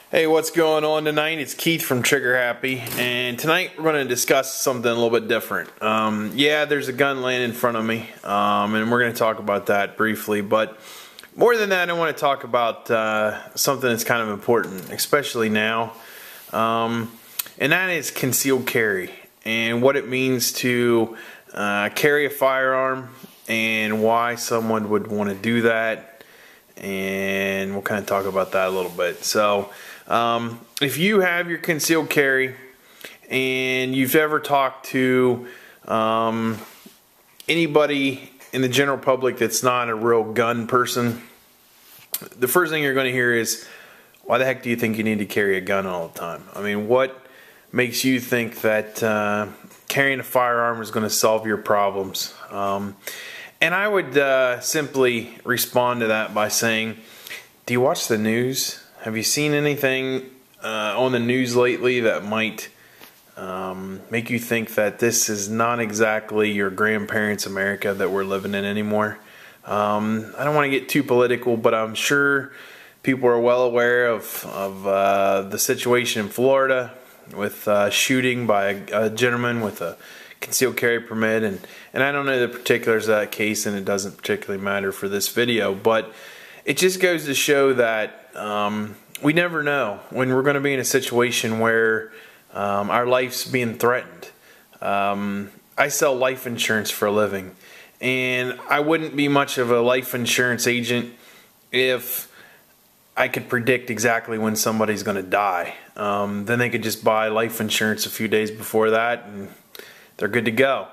Hey, what's going on tonight? It's Keith from Trigger Happy, and tonight we're going to discuss something a little bit different. Yeah, there's a gun laying in front of me, and we're going to talk about that briefly, but more than that, I want to talk about something that's kind of important, especially now, and that is concealed carry, and what it means to carry a firearm, and why someone would want to do that, and we'll kind of talk about that a little bit. So, if you have your concealed carry and you've ever talked to anybody in the general public that's not a real gun person, the first thing you're going to hear is, why the heck do you think you need to carry a gun all the time? I mean, what makes you think that carrying a firearm is going to solve your problems? And I would simply respond to that by saying, do you watch the news? Have you seen anything on the news lately that might make you think that this is not exactly your grandparents' America that we're living in anymore? I don't want to get too political, but I'm sure people are well aware of the situation in Florida with shooting by a gentleman with a concealed carry permit, and I don't know the particulars of that case, and it doesn't particularly matter for this video, but it just goes to show that we never know when we're going to be in a situation where our life's being threatened. I sell life insurance for a living, and I wouldn't be much of a life insurance agent if I could predict exactly when somebody's going to die. Then they could just buy life insurance a few days before that, and they're good to go.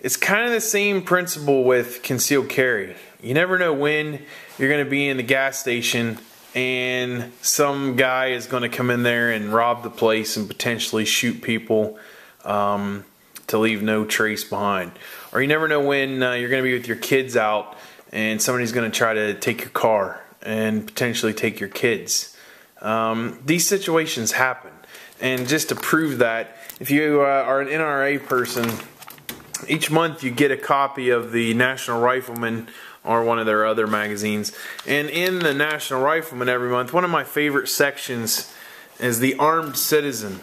It's kind of the same principle with concealed carry. You never know when you're going to be in the gas station and some guy is going to come in there and rob the place and potentially shoot people to leave no trace behind. Or you never know when you're going to be with your kids out and somebody's going to try to take your car and potentially take your kids. These situations happen. And just to prove that, if you are an NRA person, each month you get a copy of the National Rifleman or one of their other magazines. And in the National Rifleman every month, one of my favorite sections is the Armed Citizen.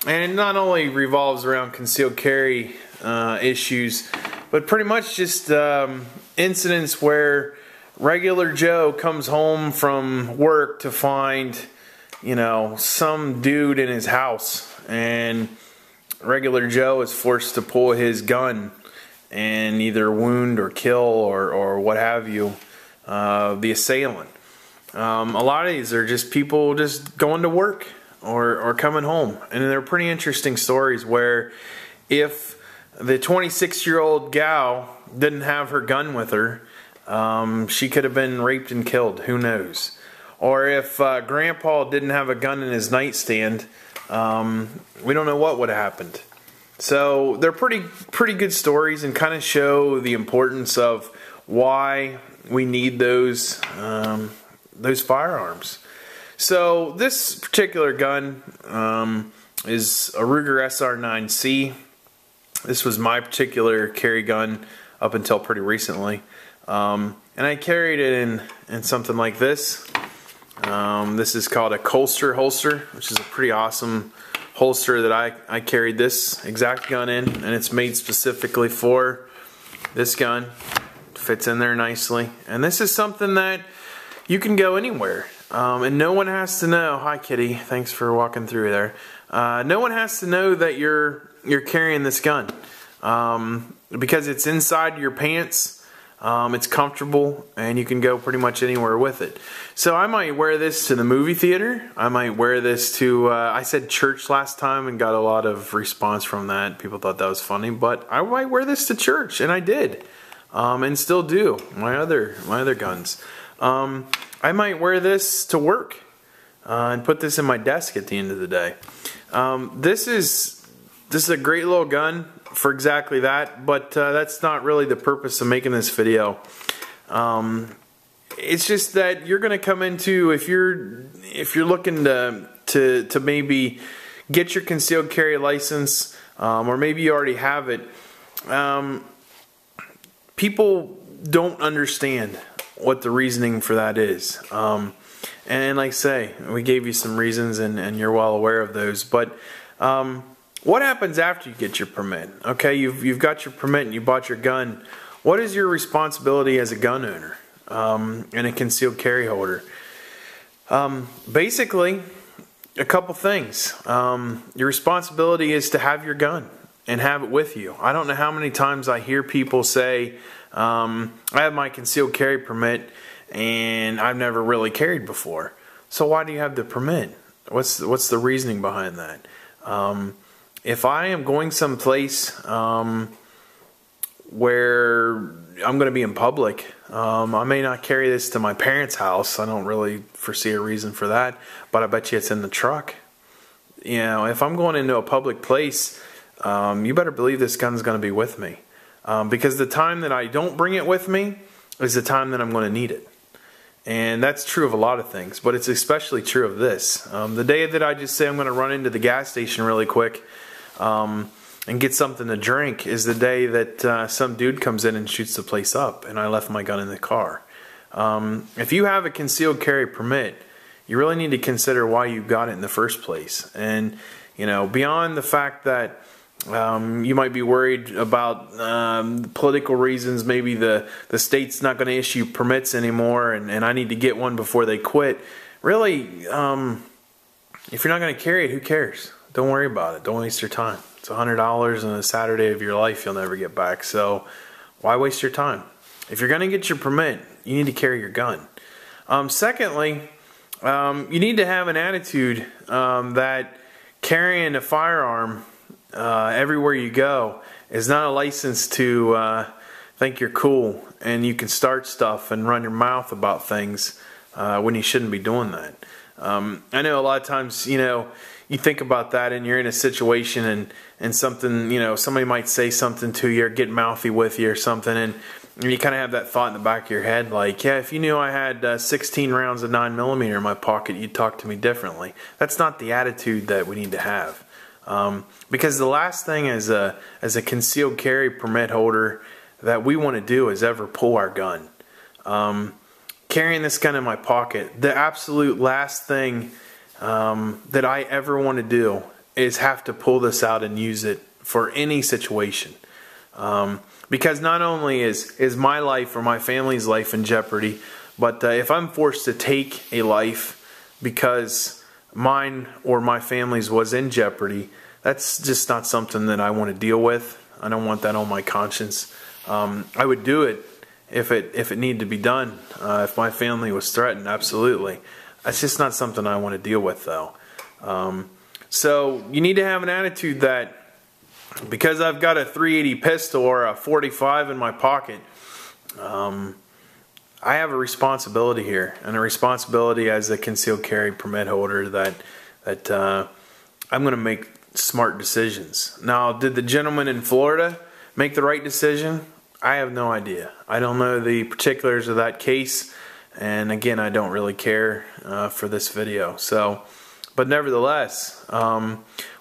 And it not only revolves around concealed carry issues, but pretty much just incidents where regular Joe comes home from work to find, you know, some dude in his house, and regular Joe is forced to pull his gun and either wound or kill or what have you the assailant. A lot of these are just people just going to work or coming home, and they're pretty interesting stories where if the 26-year-old gal didn't have her gun with her, she could have been raped and killed, who knows. Or if Grandpa didn't have a gun in his nightstand, we don't know what would have happened. So they're pretty good stories and kind of show the importance of why we need those firearms. So this particular gun is a Ruger SR9C. This was my particular carry gun up until pretty recently, and I carried it in something like this. This is called a Colster holster, which is a pretty awesome holster that I carried this exact gun in, and it's made specifically for this gun. It fits in there nicely, and this is something that you can go anywhere, and no one has to know. Hi Kitty, thanks for walking through there. No one has to know that you're carrying this gun, because it's inside your pants. It's comfortable, and you can go pretty much anywhere with it. So I might wear this to the movie theater. I might wear this to, I said church last time and got a lot of response from that. People thought that was funny, but I might wear this to church, and I did, and still do. My other guns. I might wear this to work and put this in my desk at the end of the day. This is a great little gun for exactly that, but that's not really the purpose of making this video. It's just that you're going to come into, if you're looking to maybe get your concealed carry license, or maybe you already have it, people don't understand what the reasoning for that is. And like I say, we gave you some reasons, and you're well aware of those. But what happens after you get your permit? Okay, you've got your permit and you bought your gun. What is your responsibility as a gun owner and a concealed carry holder? Basically, a couple things. Your responsibility is to have your gun and have it with you. I don't know how many times I hear people say, I have my concealed carry permit and I've never really carried before. So why do you have the permit? What's the reasoning behind that? If I am going someplace where I'm going to be in public, I may not carry this to my parents' house. I don't really foresee a reason for that, but I bet you it's in the truck. You know, if I'm going into a public place, you better believe this gun's going to be with me. Because the time that I don't bring it with me is the time that I'm going to need it. And that's true of a lot of things, but it's especially true of this. The day that I just say I'm going to run into the gas station really quick and get something to drink is the day that some dude comes in and shoots the place up and I left my gun in the car. If you have a concealed carry permit, you really need to consider why you got it in the first place. And, you know, beyond the fact that you might be worried about political reasons, maybe the state's not going to issue permits anymore and I need to get one before they quit. Really, if you're not going to carry it, who cares? Don't worry about it. Don't waste your time. It's $100 on a Saturday of your life you'll never get back. So why waste your time? If you're going to get your permit, you need to carry your gun. Secondly, you need to have an attitude that carrying a firearm everywhere you go is not a license to think you're cool and you can start stuff and run your mouth about things when you shouldn't be doing that. I know a lot of times, you know, you think about that and you're in a situation and something, you know, somebody might say something to you or get mouthy with you or something, and you kind of have that thought in the back of your head like, yeah, if you knew I had 16 rounds of 9mm in my pocket, you'd talk to me differently. That's not the attitude that we need to have. Because the last thing as a concealed carry permit holder that we want to do is ever pull our gun. Carrying this gun in my pocket, the absolute last thing that I ever want to do is have to pull this out and use it for any situation. Because not only is my life or my family's life in jeopardy, but if I'm forced to take a life because mine or my family's was in jeopardy, that's just not something that I want to deal with. I don't want that on my conscience. I would do it if it needed to be done. If my family was threatened, absolutely. That's just not something I want to deal with, though. So you need to have an attitude that because I've got a .380 pistol or a .45 in my pocket, I have a responsibility here, and a responsibility as a concealed carry permit holder that I'm going to make smart decisions. Now, did the gentleman in Florida make the right decision? I have no idea. I don't know the particulars of that case, and again, I don't really care for this video. So, but nevertheless,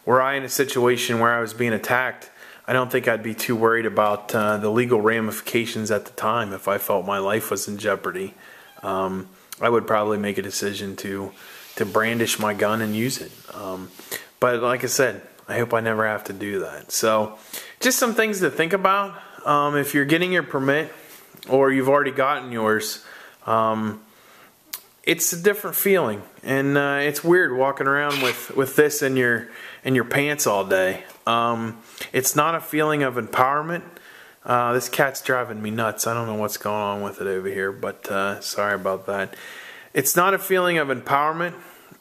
were I in a situation where I was being attacked, I don't think I'd be too worried about the legal ramifications at the time. If I felt my life was in jeopardy, I would probably make a decision to brandish my gun and use it. But like I said, I hope I never have to do that. So just some things to think about. If you're getting your permit or you've already gotten yours, it's a different feeling, and it's weird walking around with this in your pants all day. It's not a feeling of empowerment. This cat's driving me nuts. I don't know what's going on with it over here, but sorry about that. It's not a feeling of empowerment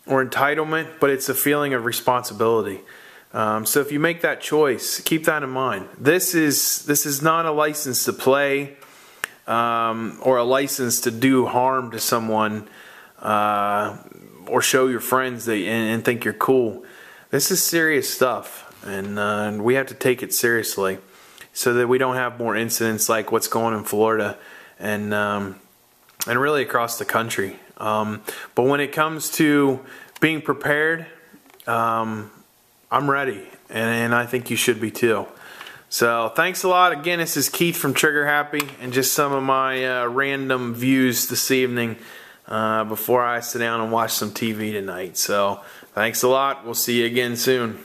or entitlement, but it's a feeling of responsibility. So if you make that choice, keep that in mind. This is not a license to play or a license to do harm to someone or show your friends that and think you're cool. This is serious stuff, and we have to take it seriously so that we don't have more incidents like what's going on in Florida and really across the country. But when it comes to being prepared, I'm ready, and I think you should be too. So thanks a lot. Again, this is Keith from Trigger Happy, and just some of my random views this evening before I sit down and watch some TV tonight. So thanks a lot. We'll see you again soon.